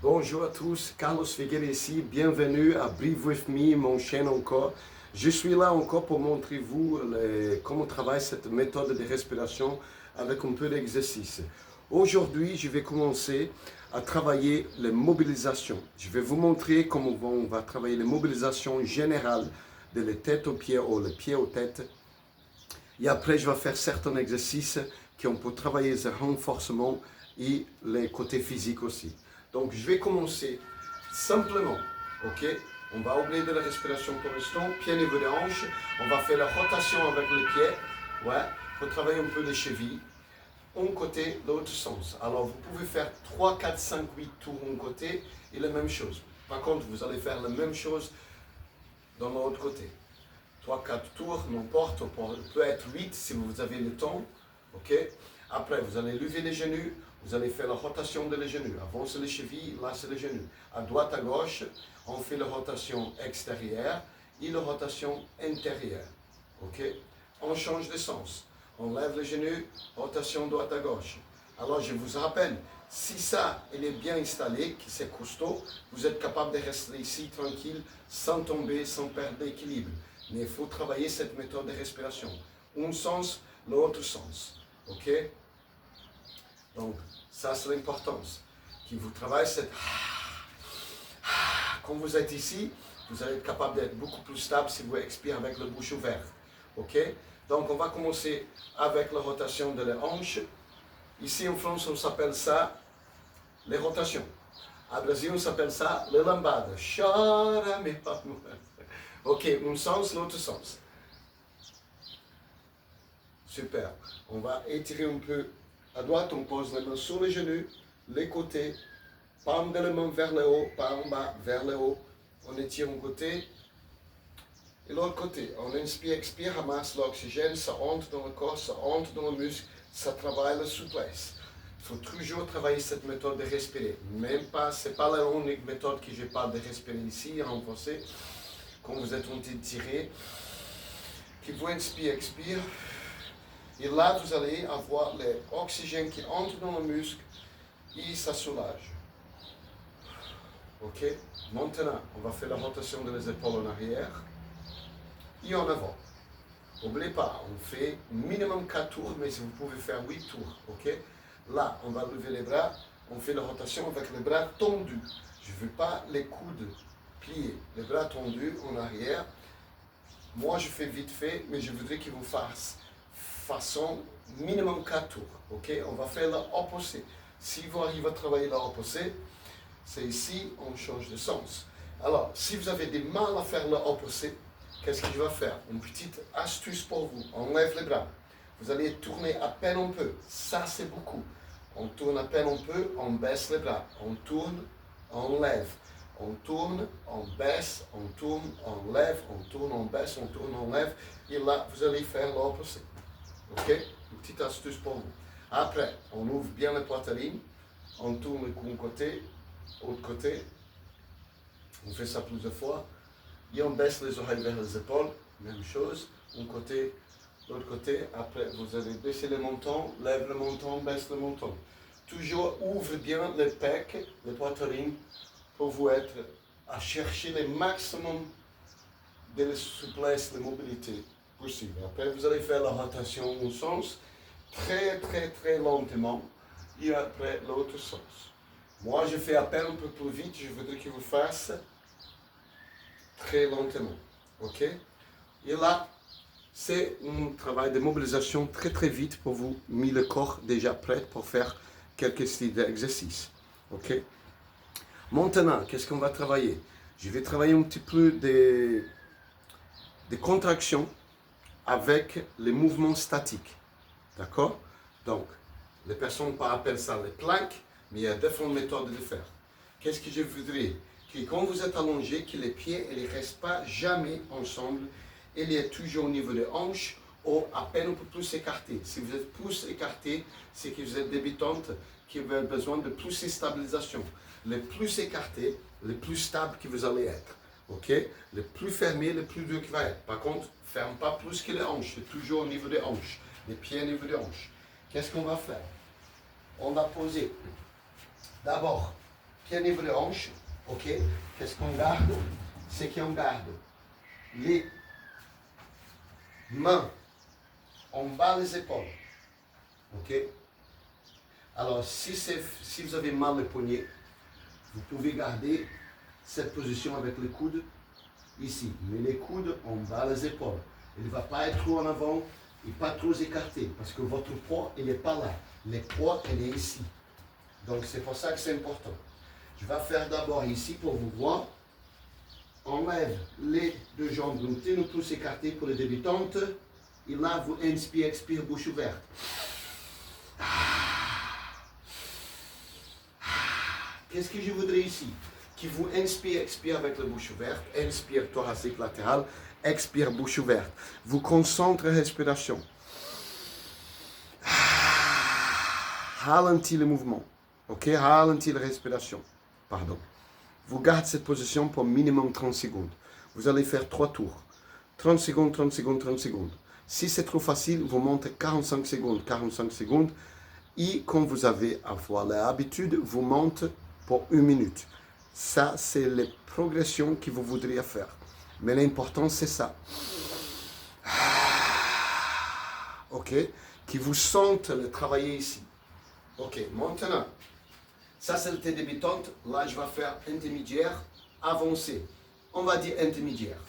Bonjour à tous, Carlos Figueira ici, bienvenue à Breathe With Me, mon chaîne encore. Je suis là encore pour montrer vous comment travaille cette méthode de respiration avec un peu d'exercice. Aujourd'hui, je vais commencer à travailler les mobilisations. Je vais vous montrer comment on va travailler les mobilisations générales de les têtes aux pieds ou les pieds aux têtes. Et après, je vais faire certains exercices qu'on peut travailler le renforcement et les côtés physiques aussi. Donc, je vais commencer simplement, ok? On va oublier de la respiration pour l'instant, pied niveau des hanches. On va faire la rotation avec les pieds, ouais, pour travailler un peu les chevilles. Un côté, l'autre sens. Alors, vous pouvez faire 3, 4, 5, 8 tours un côté et la même chose. Par contre, vous allez faire la même chose dans l'autre côté. 3, 4 tours, n'importe, peut être 8 si vous avez le temps. Ok. Après, vous allez lever les genoux, vous allez faire la rotation de les genoux. Avant, c'est les chevilles, là, c'est les genoux. À droite, à gauche, on fait la rotation extérieure et la rotation intérieure. Ok. On change de sens. On lève les genoux, rotation droite à gauche. Alors, je vous rappelle, si ça, il est bien installé, que c'est costaud, vous êtes capable de rester ici tranquille, sans tomber, sans perdre l'équilibre. Mais il faut travailler cette méthode de respiration. Un sens, l'autre sens. Ok? Donc, ça c'est l'importance. Que vous travaillez cette... Quand vous êtes ici, vous allez être capable d'être beaucoup plus stable si vous expirez avec la bouche ouverte. Ok? Donc, on va commencer avec la rotation de la hanche. Ici en France, on s'appelle ça les rotations. Au Brésil, on s'appelle ça les lambada. Chora, mais pas moi. Ok, un sens, l'autre sens. Super. On va étirer un peu à droite, on pose les mains sur les genoux, les côtés, paume de la main vers le haut, pas en bas, vers le haut. On étire un côté et l'autre côté. On inspire, expire, ramasse l'oxygène, ça entre dans le corps, ça entre dans le muscle, ça travaille la souplesse. Il faut toujours travailler cette méthode de respirer. Même pas, c'est pas la unique méthode que je parle de respirer ici, renforcer. Quand vous êtes en train de tirer, que vous inspirez, expire. Et là, vous allez avoir l'oxygène qui entre dans le muscle et ça soulage. Ok? Maintenant, on va faire la rotation des épaules en arrière et en avant. N'oubliez pas, on fait minimum 4 tours, mais si vous pouvez faire 8 tours. Ok? Là, on va lever les bras, on fait la rotation avec les bras tendus. Je ne veux pas les coudes pliés, les bras tendus en arrière. Moi, je fais vite fait, mais je voudrais qu'ils vous fassent façon minimum 4 tours. Ok, on va faire l'opposé. Si vous arrivez à travailler l'opposé, c'est ici, on change de sens. Alors, si vous avez des mal à faire l'opposé, qu'est-ce que je vais faire? Une petite astuce pour vous. On lève les bras. Vous allez tourner à peine un peu. Ça, c'est beaucoup. On tourne à peine un peu, on baisse les bras. On tourne, on lève. On tourne, on baisse, on tourne, on lève, on tourne, on baisse, on tourne, on lève. Et là, vous allez faire l'opposé. Ok? Une petite astuce pour vous. Après, on ouvre bien la poitrine, on tourne le cou un côté, autre côté. On fait ça plusieurs fois. Et on baisse les oreilles vers les épaules. Même chose. Un côté, l'autre côté. Après, vous allez baisser le menton, lève le menton, baisse le menton. Toujours ouvre bien les pecs, les poitrines, pour vous être à chercher le maximum de souplesse, de mobilité possible. Après, vous allez faire la rotation au sens, très lentement, et après l'autre sens. Moi, je fais à peine un peu plus vite, je voudrais que vous fassiez très lentement. Ok? Et là, c'est un travail de mobilisation très vite pour vous, mis le corps déjà prêt pour faire quelques styles d'exercice. Ok? Maintenant, qu'est-ce qu'on va travailler? Je vais travailler un petit peu des contractions avec les mouvements statiques. D'accord? Donc, les personnes appellent ça les planques, mais il y a différentes méthodes de faire. Qu'est-ce que je voudrais? Que quand vous êtes allongé, que les pieds ne restent pas jamais ensemble, il est toujours au niveau des hanches ou à peine un peu plus écarté. Si vous êtes plus écarté, c'est que vous êtes débutante, qui avez besoin de plus de stabilisation. Le plus écarté, le plus stable que vous allez être. Ok? Le plus fermé, le plus dur qu'il va être. Par contre, ferme pas plus que les hanches, c'est toujours au niveau des hanches. Les pieds au niveau des hanches. Qu'est-ce qu'on va faire? On va poser d'abord pieds niveau de hanche, ok? Qu'est-ce qu'on garde? C'est qu'on garde les mains en bas des épaules, ok? Alors, si vous avez mal les poignets, vous pouvez garder cette position avec les coudes ici. Mais les coudes en bas des épaules. Il ne va pas être trop en avant et pas trop écarté parce que votre poids, il n'est pas là. Le poids, il est ici. Donc, c'est pour ça que c'est important. Je vais faire d'abord ici pour vous voir. Enlève les deux jambes un petit peu plus écartées pour les débutantes. Et là, vous inspirez, expire, bouche ouverte. Qu'est-ce que je voudrais ici? Que vous inspire, expire avec la bouche ouverte. Inspire, thoracique latéral. Expire, bouche ouverte. Vous concentrez respiration. Ralentis le mouvement. Ok? Ralentis la respiration. Pardon. Vous gardez cette position pour minimum 30 secondes. Vous allez faire 3 tours. 30 secondes, 30 secondes, 30 secondes. Si c'est trop facile, vous montez 45 secondes, 45 secondes. Et quand vous avez à avoir l'habitude, vous montez pour 1 minute. Ça, c'est les progressions que vous voudriez faire. Mais l'important, c'est ça. Ok? Que vous sentez le travailler ici. Ok, maintenant, ça c'est le thé débutante. Là, je vais faire intermédiaire, avancé. On va dire intermédiaire.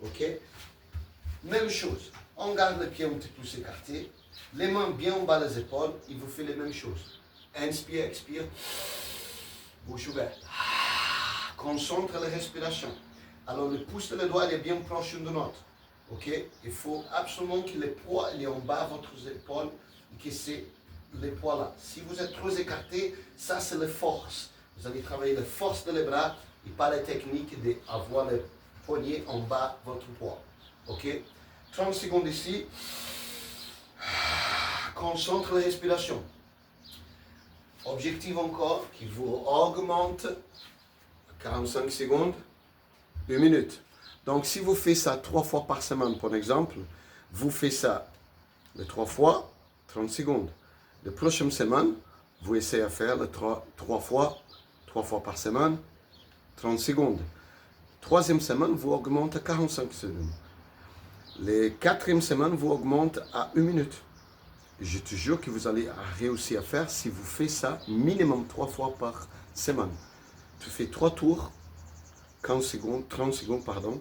Ok? Même chose. On garde les pieds un petit peu écartés. Les mains bien en bas des épaules. Et vous faites les mêmes choses. Inspire, expire. Bouche ouverte. Concentre la respiration. Alors, le pouce de le doigt est bien proche de l'autre. Ok? Il faut absolument que le poids est en bas de votre épaule et que c'est les poids là. Si vous êtes trop écarté, ça c'est la force. Vous allez travailler la force de les bras et pas la technique d'avoir les poignets en bas de votre poids. Ok? 30 secondes ici. Concentre la respiration. Objectif encore qui vous augmente 45 secondes, 1 minute. Donc si vous faites ça 3 fois par semaine, par exemple, vous faites ça les 3 fois, 30 secondes. La prochaine semaine, vous essayez à faire le 3 fois par semaine, 30 secondes. Troisième semaine, vous augmentez à 45 secondes. Les quatrième semaine, vous augmentez à 1 minute. Je te jure que vous allez réussir à faire si vous faites ça minimum 3 fois par semaine. Tu fais 3 tours, 15 secondes, 30 secondes, pardon.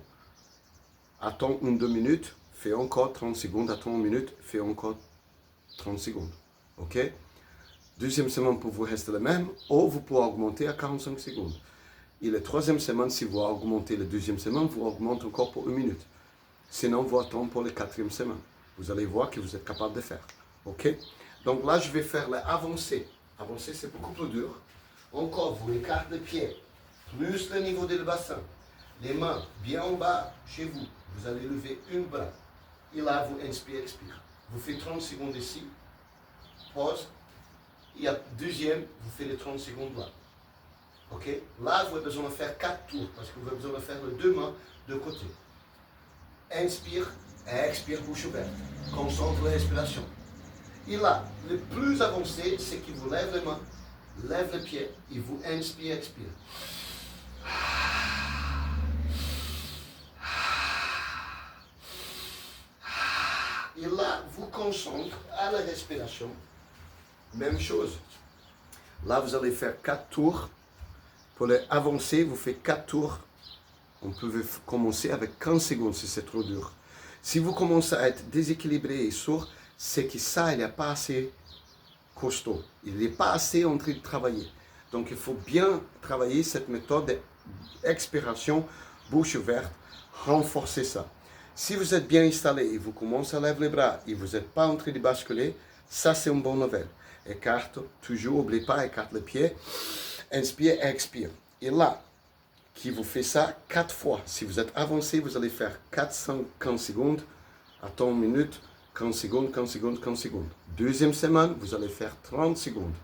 Attends 1-2 minutes, fais encore 30 secondes, attends 1 minute, fais encore 30 secondes. Ok? Deuxième semaine pour vous rester le même, ou vous pouvez augmenter à 45 secondes. Et la troisième semaine, si vous augmentez la deuxième semaine, vous augmentez encore pour 1 minute. Sinon, vous attendez pour la quatrième semaine. Vous allez voir que vous êtes capable de faire. Ok? Donc là, je vais faire l'avancée. Avancer, c'est beaucoup plus dur. Encore, vous écartez les pieds, plus le niveau du bassin. Les mains bien en bas chez vous. Vous allez lever un bras. Et là, vous inspirez, expirez. Vous faites 30 secondes ici. Pause. Et à deuxième, vous faites les 30 secondes là. Ok? Là, vous avez besoin de faire 4 tours parce que vous avez besoin de faire les 2 mains de côté. Inspire, expire, bouche ouverte. Concentre la respiration. Et là, le plus avancé, c'est qu'il vous lève les mains, lève les pieds et vous inspire, expire. Et là, vous concentrez à la respiration. Même chose. Là, vous allez faire 4 tours. Pour les avancer, vous faites 4 tours. On peut commencer avec 15 secondes si c'est trop dur. Si vous commencez à être déséquilibré et sourd, c'est que ça, il n'est pas assez costaud. Il n'est pas assez en train de travailler. Donc, il faut bien travailler cette méthode d'expiration, bouche ouverte, renforcer ça. Si vous êtes bien installé et vous commencez à lever les bras et vous n'êtes pas en train de basculer, ça, c'est une bonne nouvelle. Écarte, toujours, n'oubliez pas, écarte les pieds. Inspire, expire. Et là, qui vous fait ça 4 fois. Si vous êtes avancé, vous allez faire 415 secondes. Attends 1 minute, 15 secondes, 15 secondes, 15 secondes. Deuxième semaine, vous allez faire 30 secondes.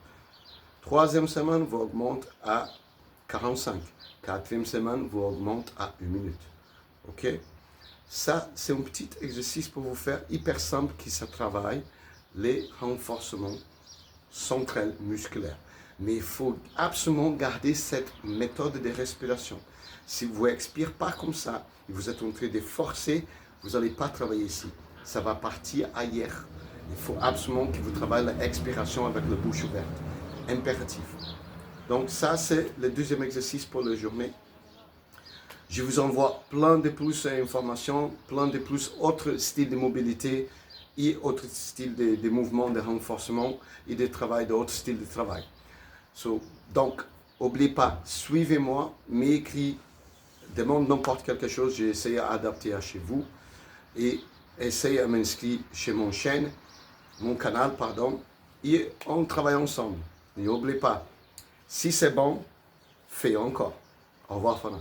Troisième semaine, vous augmentez à 45. Quatrième semaine, vous augmentez à 1 minute. Ok? Ça, c'est un petit exercice pour vous faire hyper simple qui ça travaille les renforcements centrales musculaires. Mais il faut absolument garder cette méthode de respiration. Si vous n'expirez pas comme ça, et vous êtes en train de forcer, vous n'allez pas travailler ici. Ça va partir ailleurs. Il faut absolument que vous travaillez l'expiration avec la bouche ouverte. Impératif. Donc ça, c'est le deuxième exercice pour la journée. Je vous envoie plein de plus d'informations, plein de plus autres styles de mobilité et autres styles de mouvement, de renforcement et de travail, d'autres styles de travail. Donc, n'oubliez pas, suivez-moi, m'écris, demande n'importe quelque chose, j'ai essayé d'adapter à chez vous et essayez à m'inscrire chez mon canal, et on travaille ensemble. N'oubliez pas, si c'est bon, fais encore. Au revoir, Fana.